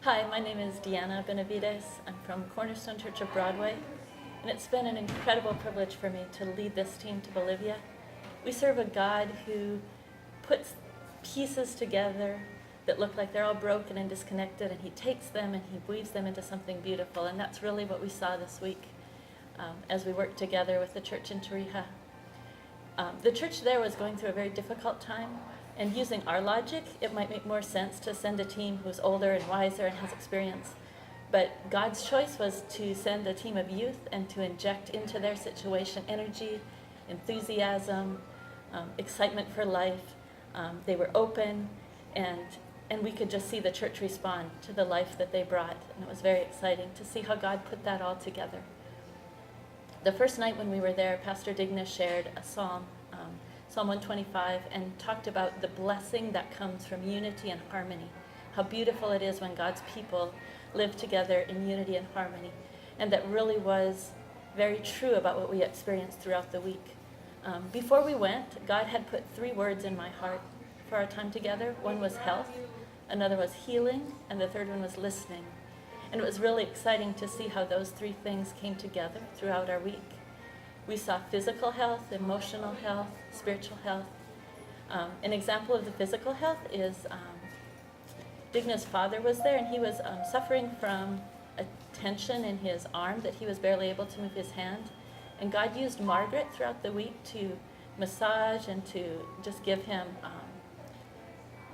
Hi, my name is Deanna Benavides. I'm from Cornerstone Church of Broadway, and it's been an incredible privilege for me to lead this team to Bolivia. We serve a God who puts pieces together that look like they're all broken and disconnected, and he takes them and he weaves them into something beautiful, and that's really what we saw this week as we worked together with the church in Tarija. The church there was going through a very difficult time, and using our logic, it might make more sense to send a team who's older and wiser and has experience. But God's choice was to send a team of youth and to inject into their situation energy, enthusiasm, excitement for life. They were open, and we could just see the church respond to the life that they brought. And it was very exciting to see how God put that all together. The first night when we were there, Pastor Digna shared a psalm, Psalm 125, and talked about the blessing that comes from unity and harmony. How beautiful it is when God's people live together in unity and harmony. And that really was very true about what we experienced throughout the week. Before we went, God had put 3 words in my heart for our time together. One was health, another was healing, and the third one was listening. And it was really exciting to see how those 3 things came together throughout our week. We saw physical health, emotional health, spiritual health. An example of the physical health is Digna's father was there, and he was suffering from a tension in his arm that he was barely able to move his hand. And God used Margaret throughout the week to massage and to just give him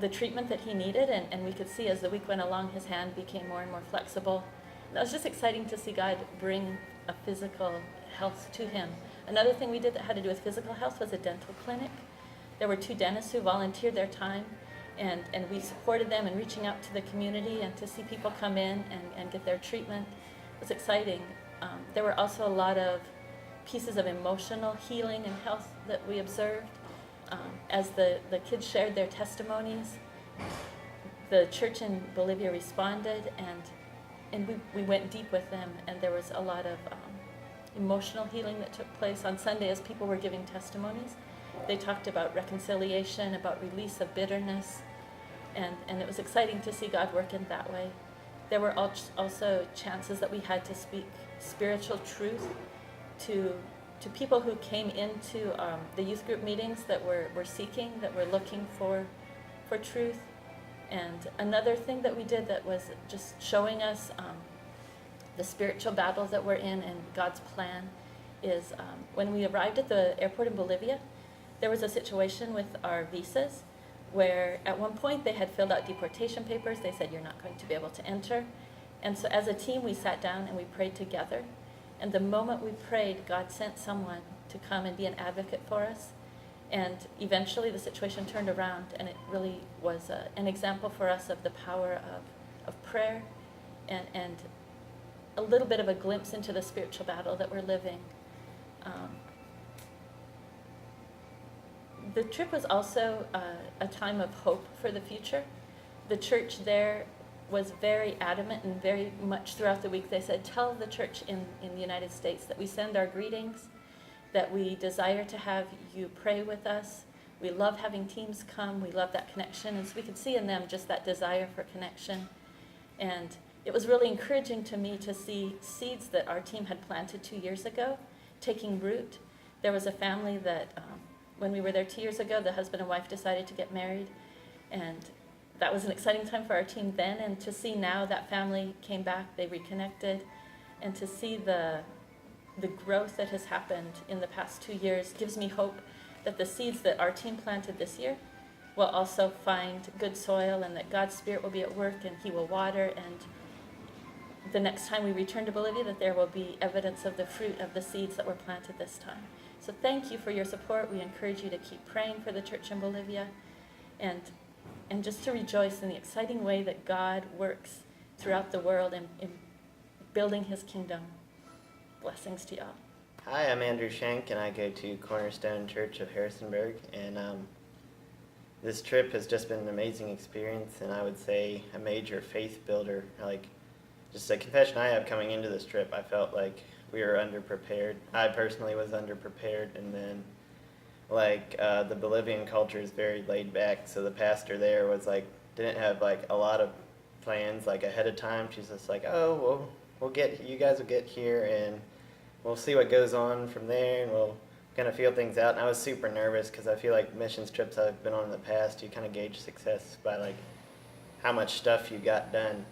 the treatment that he needed, and we could see as the week went along, his hand became more and more flexible. And it was just exciting to see God bring a physical health to him. Another thing we did that had to do with physical health was a dental clinic. There were 2 dentists who volunteered their time, and we supported them in reaching out to the community, and to see people come in and get their treatment was exciting. There were also a lot of pieces of emotional healing and health that we observed. As the kids shared their testimonies, the church in Bolivia responded, and we went deep with them, and there was a lot of emotional healing that took place. On Sunday, as people were giving testimonies, they talked about reconciliation, about release of bitterness, and it was exciting to see God work in that way. There were also chances that we had to speak spiritual truth to people who came into the youth group meetings that were seeking, that were looking for truth. And another thing that we did that was just showing us the spiritual battle that we're in and God's plan is when we arrived at the airport in Bolivia, there was a situation with our visas where at one point they had filled out deportation papers. They said, you're not going to be able to enter. And so as a team, we sat down and we prayed together. And the moment we prayed, God sent someone to come and be an advocate for us. And eventually the situation turned around, and it really was an example for us of the power of prayer and a little bit of a glimpse into the spiritual battle that we're living. The trip was also a time of hope for the future. The church there was very adamant, and very much throughout the week they said, tell the church in the United States that we send our greetings, that we desire to have you pray with us. We love having teams come. We love that connection. And so we could see in them just that desire for connection. And it was really encouraging to me to see seeds that our team had planted 2 years ago taking root. There was a family that, when we were there 2 years ago, the husband and wife decided to get married. And that was an exciting time for our team then. And to see now that family came back, they reconnected. And to see the growth that has happened in the past 2 years gives me hope that the seeds that our team planted this year will also find good soil, and that God's Spirit will be at work and he will water, and the next time we return to Bolivia that there will be evidence of the fruit of the seeds that were planted this time. So thank you for your support. We encourage you to keep praying for the church in Bolivia, and just to rejoice in the exciting way that God works throughout the world in building his kingdom. Blessings to y'all. Hi, I'm Andrew Shank, and I go to Cornerstone Church of Harrisonburg, and this trip has just been an amazing experience, and I would say a major faith builder. Like, just a confession I have coming into this trip, I felt like we were underprepared. I personally was underprepared, and then the Bolivian culture is very laid back, so the pastor there was didn't have a lot of plans like ahead of time. She's just like, oh, you guys will get here, and we'll see what goes on from there, and we'll kind of feel things out. And I was super nervous because I feel like missions trips I've been on in the past, you kind of gauge success by like how much stuff you got done.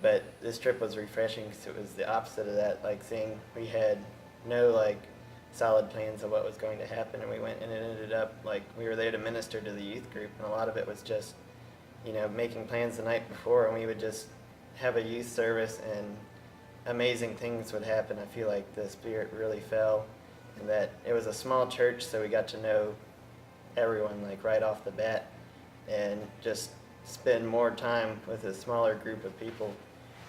But this trip was refreshing because it was the opposite of that. Like seeing we had no like solid plans of what was going to happen, and we went and it ended up like we were there to minister to the youth group, and a lot of it was just, you know, making plans the night before, and we would just have a youth service and amazing things would happen. I feel like the Spirit really fell, and that it was a small church, so we got to know everyone like right off the bat, and just spend more time with a smaller group of people,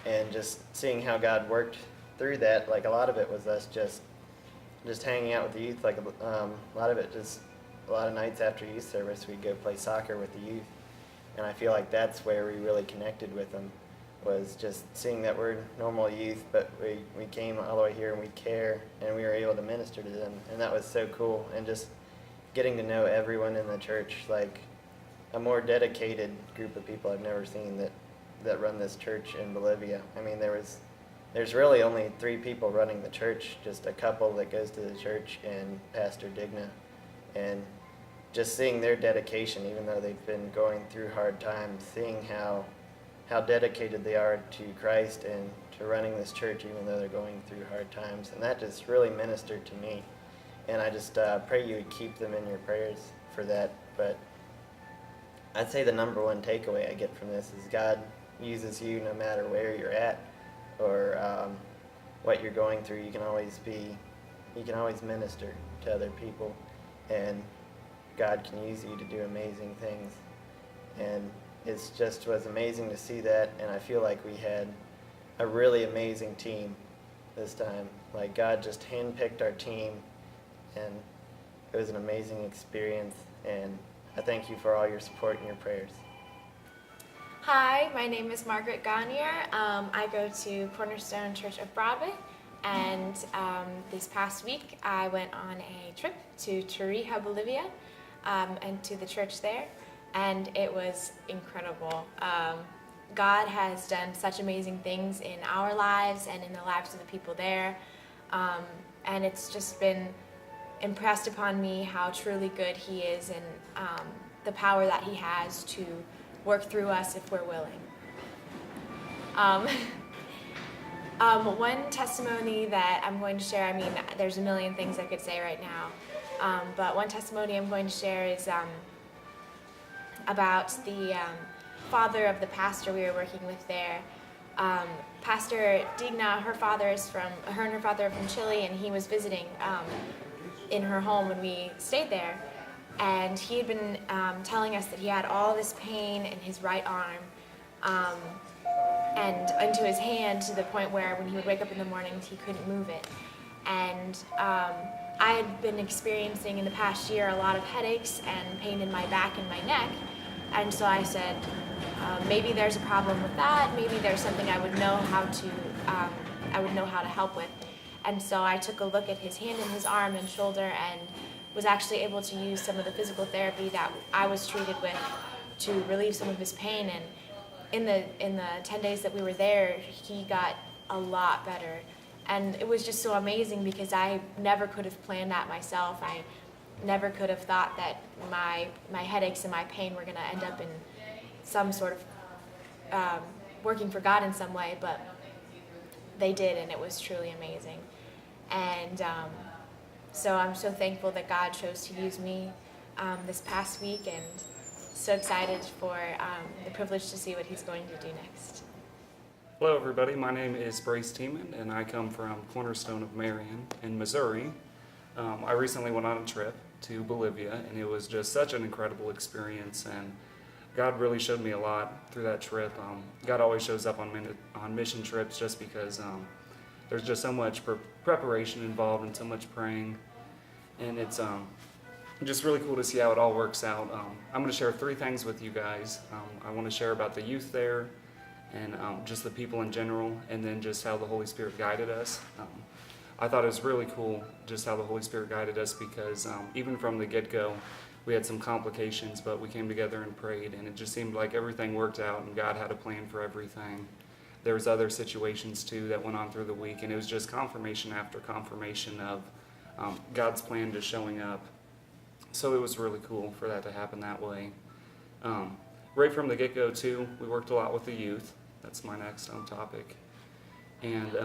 and just seeing how God worked through that. Like a lot of it was us just hanging out with the youth. Like a lot of it just a lot of nights after youth service we'd go play soccer with the youth, and I feel like that's where we really connected with them, was just seeing that we're normal youth, but we came all the way here and we care, and we were able to minister to them, and that was so cool. And just getting to know everyone in the church, like a more dedicated group of people I've never seen that run this church in Bolivia. I mean, there's really only 3 people running the church, just a couple that goes to the church and Pastor Digna, and just seeing their dedication, even though they've been going through hard times, seeing how dedicated they are to Christ and to running this church, even though they're going through hard times. And that just really ministered to me. And I just pray you would keep them in your prayers for that. But I'd say the number one takeaway I get from this is God uses you no matter where you're at or what you're going through. You can always minister to other people, and God can use you to do amazing things. And it just was amazing to see that, and I feel like we had a really amazing team this time. Like God just handpicked our team, and it was an amazing experience, and I thank you for all your support and your prayers. Hi, my name is Margaret Gagne. I go to Cornerstone Church of Broadway, and this past week I went on a trip to Tarija, Bolivia, and to the church there. And it was incredible. God has done such amazing things in our lives and in the lives of the people there. And it's just been impressed upon me how truly good He is, and the power that He has to work through us if we're willing. One testimony that I'm going to share, I mean, there's a million things I could say right now, but one testimony I'm going to share is about the father of the pastor we were working with there. Pastor Digna, her and her father are from Chile, and he was visiting in her home when we stayed there. And he had been telling us that he had all this pain in his right arm and into his hand, to the point where when he would wake up in the mornings, he couldn't move it. And I had been experiencing in the past year a lot of headaches and pain in my back and my neck. And so I said, maybe there's a problem with that. Maybe there's something I would know how to help with. And so I took a look at his hand and his arm and shoulder, and was actually able to use some of the physical therapy that I was treated with to relieve some of his pain. And in the 10 days that we were there, he got a lot better. And it was just so amazing, because I never could have planned that myself. I never could have thought that my headaches and my pain were going to end up in some sort of working for God in some way, but they did, and it was truly amazing. And so I'm so thankful that God chose to use me this past week, and so excited for the privilege to see what He's going to do next. Hello everybody, my name is Brace Tiemann, and I come from Cornerstone of Marion in Missouri. I recently went on a trip to Bolivia, and it was just such an incredible experience, and God really showed me a lot through that trip. God always shows up on mission trips, just because there's just so much preparation involved and so much praying, and it's just really cool to see how it all works out. I'm going to share 3 things with you guys. I want to share about the youth there, and just the people in general, and then just how the Holy Spirit guided us. I thought it was really cool just how the Holy Spirit guided us, because even from the get-go, we had some complications, but we came together and prayed, and it just seemed like everything worked out and God had a plan for everything. There was other situations too that went on through the week, and it was just confirmation after confirmation of God's plan just showing up. So it was really cool for that to happen that way. Right from the get-go too, we worked a lot with the youth. That's my next topic. And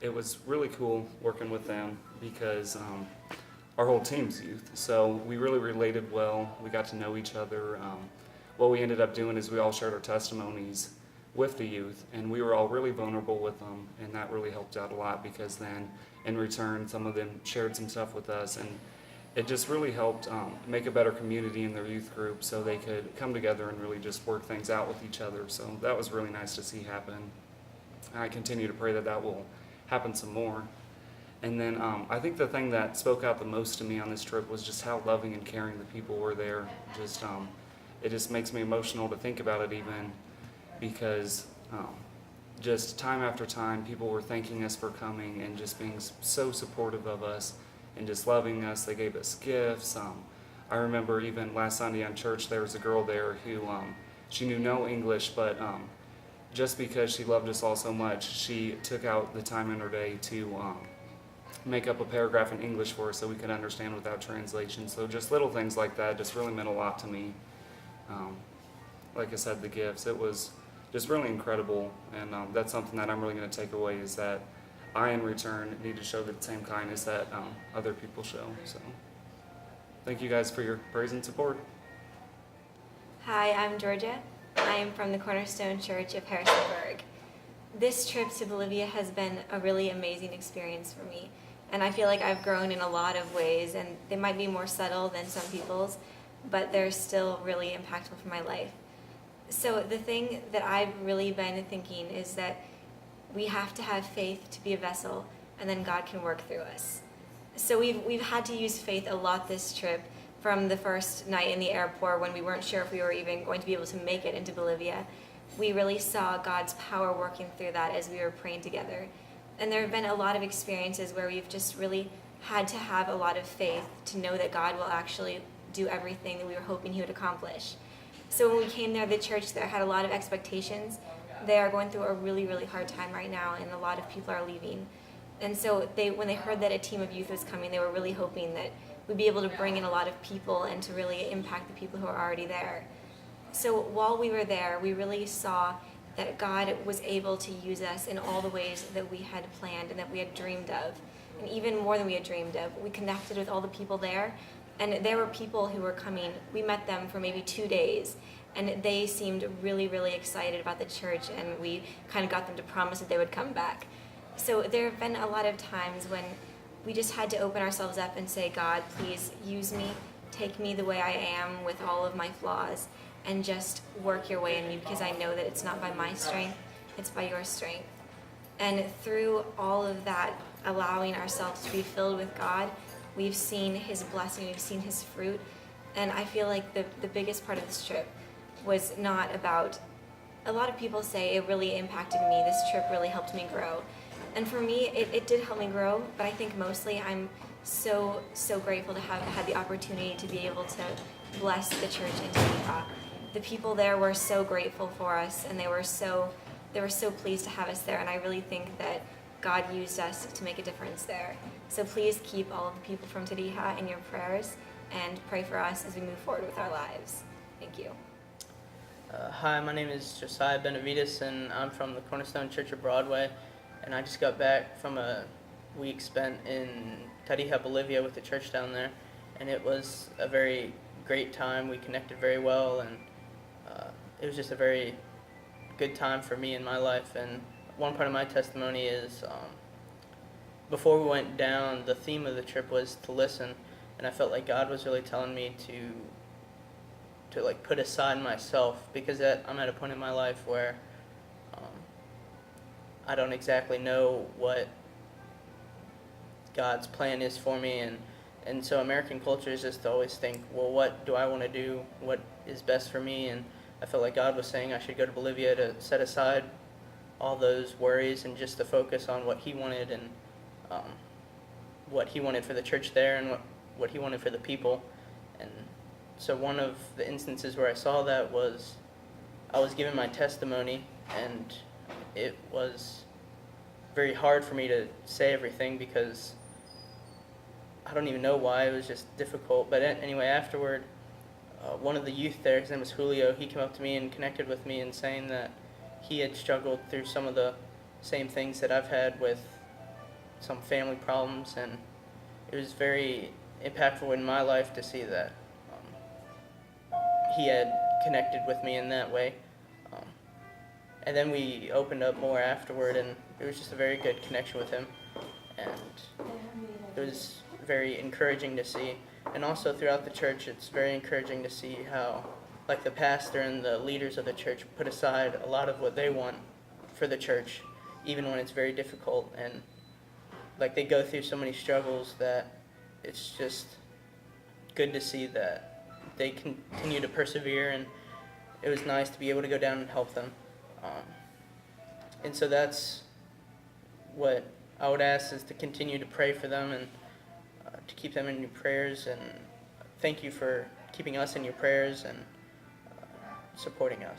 it was really cool working with them because our whole team's youth. So we really related well. We got to know each other. What we ended up doing is we all shared our testimonies with the youth, and we were all really vulnerable with them, and that really helped out a lot because then in return some of them shared some stuff with us, and it just really helped make a better community in their youth group so they could come together and really just work things out with each other. So that was really nice to see happen. I continue to pray that that will happen some more. And then I think the thing that spoke out the most to me on this trip was just how loving and caring the people were there. Just it just makes me emotional to think about it even, because just time after time people were thanking us for coming and just being so supportive of us and just loving us. They gave us gifts. I remember even last Sunday on church there was a girl there who she knew no English, but just because she loved us all so much, she took out the time in her day to make up a paragraph in English for us so we could understand without translation. So just little things like that just really meant a lot to me. Like I said, the gifts, it was just really incredible, and that's something that I'm really going to take away, is that I, in return, need to show the same kindness that other people show. So thank you guys for your praise and support. Hi, I'm Georgia. I am from the Cornerstone Church of Harrisonburg. This trip to Bolivia has been a really amazing experience for me, and I feel like I've grown in a lot of ways, and they might be more subtle than some people's, but they're still really impactful for my life. So the thing that I've really been thinking is that we have to have faith to be a vessel, and then God can work through us. So we've had to use faith a lot this trip. From the first night in the airport when we weren't sure if we were even going to be able to make it into Bolivia, we really saw God's power working through that as we were praying together. And there have been a lot of experiences where we've just really had to have a lot of faith to know that God will actually do everything that we were hoping He would accomplish. So when we came there, the church there had a lot of expectations. They are going through a really, really hard time right now, and a lot of people are leaving. And so when they heard that a team of youth was coming, they were really hoping that we'd be able to bring in a lot of people and to really impact the people who are already there. So while we were there, we really saw that God was able to use us in all the ways that we had planned and that we had dreamed of. And even more than we had dreamed of, we connected with all the people there. And there were people who were coming. We met them for maybe 2 days, and they seemed really, really excited about the church, and we kind of got them to promise that they would come back. So there have been a lot of times when we just had to open ourselves up and say, God, please use me, take me the way I am with all of my flaws, and just work your way in me, because I know that it's not by my strength, it's by your strength. And through all of that, allowing ourselves to be filled with God, we've seen His blessing, we've seen His fruit. And I feel like the biggest part of this trip was not about, a lot of people say it really impacted me, this trip really helped me grow. And for me, it did help me grow, but I think mostly I'm so grateful to have had the opportunity to be able to bless the church in Tarifa. The people there were so grateful for us, and they were so pleased to have us there, and I really think that God used us to make a difference there. So please keep all of the people from Tarija in your prayers, and pray for us as we move forward with our lives. Thank you. Hi, my name is Josiah Benavides, and I'm from the Cornerstone Church of Broadway, and I just got back from a week spent in Tarija, Bolivia with the church down there, and it was a very great time. We connected very well, and it was just a very good time for me in my life. And one part of my testimony is before we went down, the theme of the trip was to listen, and I felt like God was really telling me to like put aside myself, because I'm at a point in my life where I don't exactly know what God's plan is for me, and so American culture is just to always think, well, what do I want to do? What is best for me? And I felt like God was saying I should go to Bolivia to set aside all those worries and just to focus on what He wanted, and what He wanted for the church there, and what He wanted for the people. And so one of the instances where I saw that was I was given my testimony, and it was very hard for me to say everything because I don't even know why. It was just difficult. But anyway, afterward, one of the youth there, his name was Julio, he came up to me and connected with me and saying that he had struggled through some of the same things that I've had with some family problems, and it was very impactful in my life to see that he had connected with me in that way. And then we opened up more afterward, and it was just a very good connection with him, and it was very encouraging to see. And also throughout the church, it's very encouraging to see how, like, the pastor and the leaders of the church put aside a lot of what they want for the church, even when it's very difficult, and like they go through so many struggles that it's just good to see that they continue to persevere, and it was nice to be able to go down and help them. And so that's what I would ask, is to continue to pray for them and to keep them in your prayers, and thank you for keeping us in your prayers and supporting us.